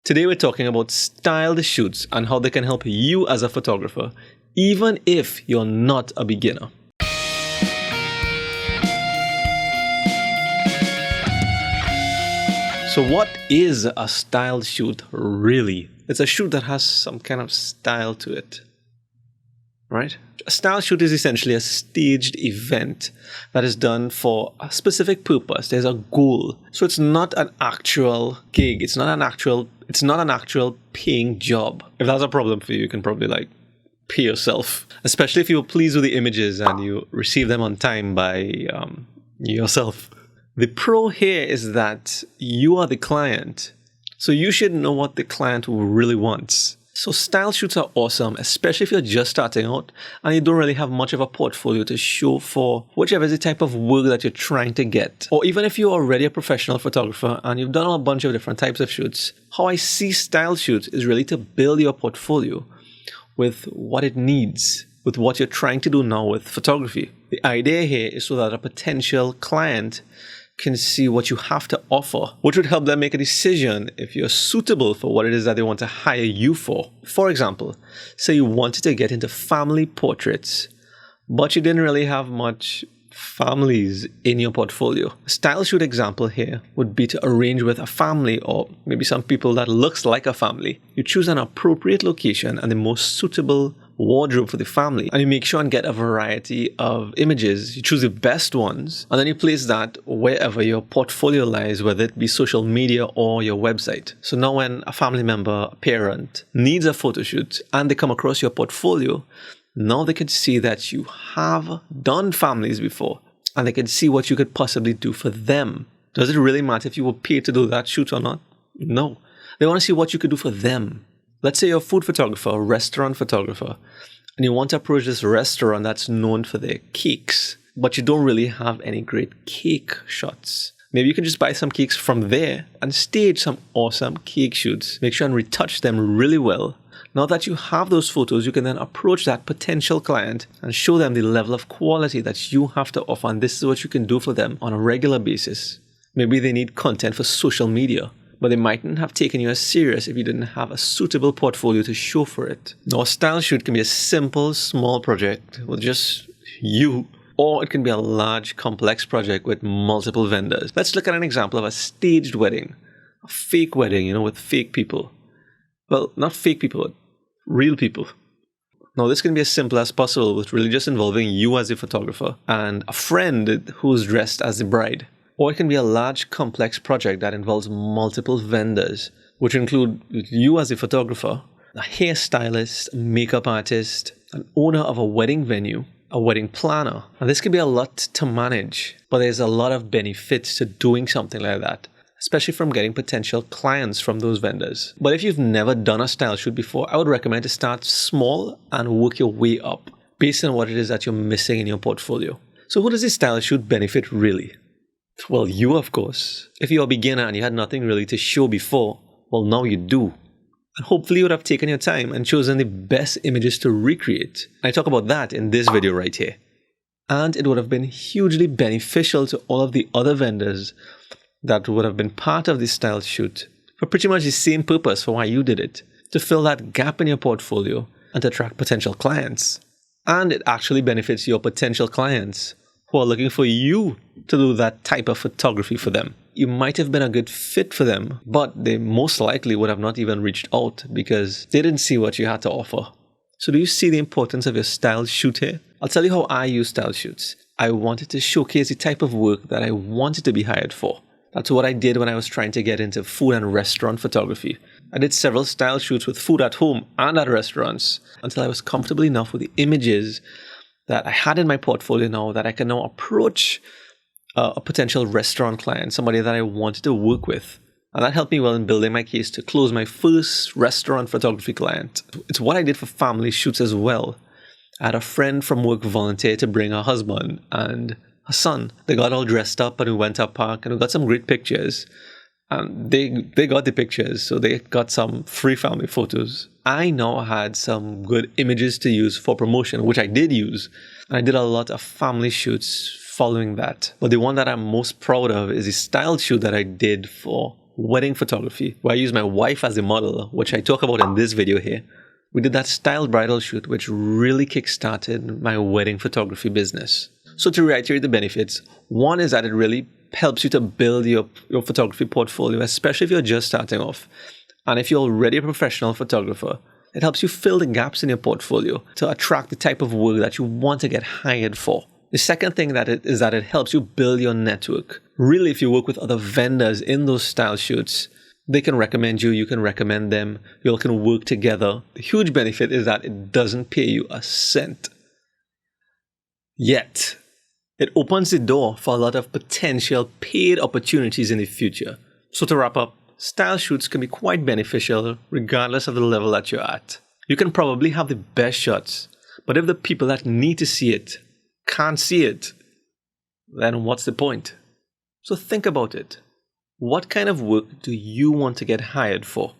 Today we're talking about styled shoots and how they can help you as a photographer, even if you're not a beginner. So what is a styled shoot really? It's a shoot that has some kind of style to it, right? A style shoot is essentially a staged event that is done for a specific purpose. There's a goal. So it's not an actual gig. It's not an actual paying job. If that's a problem for you, you can probably pay yourself, especially if you were pleased with the images and you receive them on time by yourself. The pro here is that you are the client, so you should know what the client really wants. So style shoots are awesome, especially if you're just starting out and you don't really have much of a portfolio to show for whichever is the type of work that you're trying to get. Or even if you're already a professional photographer and you've done a bunch of different types of shoots, how I see style shoots is really to build your portfolio with what it needs, with what you're trying to do now with photography. The idea here is so that a potential client can see what you have to offer, which would help them make a decision if you're suitable for what it is that they want to hire you for. For example, say you wanted to get into family portraits, but you didn't really have much families in your portfolio. A style shoot example here would be to arrange with a family or maybe some people that looks like a family. You choose an appropriate location and the most suitable wardrobe for the family, and you make sure and get a variety of images. You choose the best ones and then you place that wherever your portfolio lies, whether it be social media or your website. So now when a family member, a parent needs a photo shoot and they come across your portfolio, now they can see that you have done families before and they can see what you could possibly do for them. Does it really matter if you were paid to do that shoot or not? No. They want to see what you could do for them. Let's say you're a food photographer, a restaurant photographer, and you want to approach this restaurant that's known for their cakes, but you don't really have any great cake shots. Maybe you can just buy some cakes from there and stage some awesome cake shoots. Make sure and retouch them really well. Now that you have those photos, you can then approach that potential client and show them the level of quality that you have to offer, and this is what you can do for them on a regular basis. Maybe they need content for social media, but they mightn't have taken you as serious if you didn't have a suitable portfolio to show for it. Now, a style shoot can be a simple, small project with just you, or it can be a large, complex project with multiple vendors. Let's look at an example of a staged wedding, a fake wedding, with fake people. Well, not fake people, but real people. Now, this can be as simple as possible with really just involving you as a photographer and a friend who's dressed as the bride. Or it can be a large, complex project that involves multiple vendors, which include you as a photographer, a hairstylist, a makeup artist, an owner of a wedding venue, a wedding planner. And this can be a lot to manage, but there's a lot of benefits to doing something like that, especially from getting potential clients from those vendors. But if you've never done a style shoot before, I would recommend to start small and work your way up based on what it is that you're missing in your portfolio. So who does this style shoot benefit really? Well, you, of course. If you're a beginner and you had nothing really to show before, well, now you do. And hopefully you would have taken your time and chosen the best images to recreate. I talk about that in this video right here. And it would have been hugely beneficial to all of the other vendors that would have been part of this style shoot for pretty much the same purpose for why you did it, to fill that gap in your portfolio and to attract potential clients. And it actually benefits your potential clients who are looking for you to do that type of photography for them. You might have been a good fit for them, but they most likely would have not even reached out because they didn't see what you had to offer. So do you see the importance of your style shoot here? I'll tell you how I use style shoots. I wanted to showcase the type of work that I wanted to be hired for. That's what I did when I was trying to get into food and restaurant photography. I did several style shoots with food at home and at restaurants until I was comfortable enough with the images that I had in my portfolio now that I can now approach a potential restaurant client, somebody that I wanted to work with. And that helped me well in building my case to close my first restaurant photography client. It's what I did for family shoots as well. I had a friend from work volunteer to bring her husband and her son. They got all dressed up and we went to a park and we got some great pictures. And they got the pictures, so they got some free family photos. I now had some good images to use for promotion, which I did use. And I did a lot of family shoots following that. But the one that I'm most proud of is the style shoot that I did for wedding photography, where I use my wife as a model, which I talk about in this video here. We did that styled bridal shoot, which really kickstarted my wedding photography business. So to reiterate the benefits, one is that it really helps you to build your photography portfolio, especially if you're just starting off. And if you're already a professional photographer, it helps you fill the gaps in your portfolio to attract the type of work that you want to get hired for. The second thing is that it helps you build your network. Really, if you work with other vendors in those style shoots, they can recommend you, you can recommend them, you all can work together. The huge benefit is that it doesn't pay you a cent. Yet, it opens the door for a lot of potential paid opportunities in the future. So to wrap up, style shoots can be quite beneficial regardless of the level that you're at. You can probably have the best shots, but if the people that need to see it can't see it, then what's the point? So think about it. What kind of work do you want to get hired for?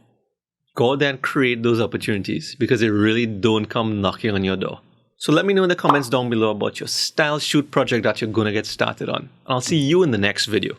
Go out there and create those opportunities because they really don't come knocking on your door. So let me know in the comments down below about your style shoot project that you're going to get started on. And I'll see you in the next video.